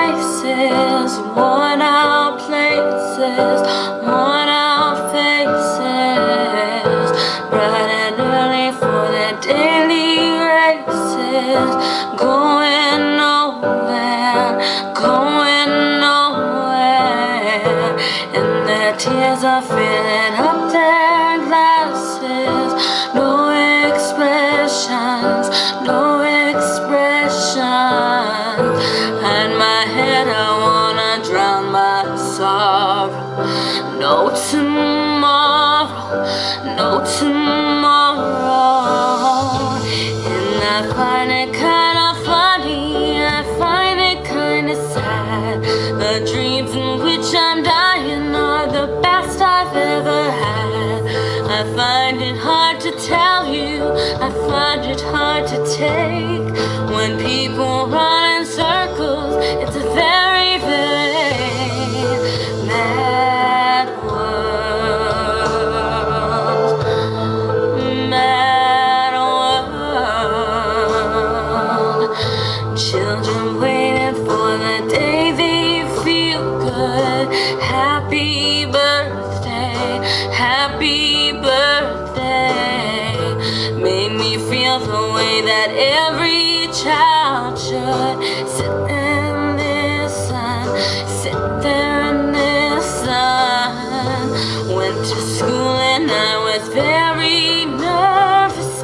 faces, worn out places, worn out faces, bright and early for their daily races, going nowhere, going nowhere, and their tears are filling up their glasses. No expressions, no expressions. In my head I wanna drown my sorrow. No tomorrow, no tomorrow. And I find it kinda funny, I find it kinda sad. The dreams in which I'm dying are the best I've ever had. I find it hard to tell you, I find it hard to take. When people run in circles, it's a very, very mad world. Mad world. Children waiting for the day they feel good. Happy birthday, happy birthday. Made me feel the way that every child should. Sit and listen, sit there and listen. Went to school and I was very nervous.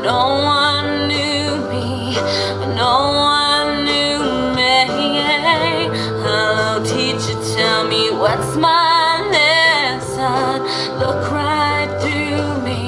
No one knew me, no one knew me. Hello teacher, tell me what's my lesson. Look right through me.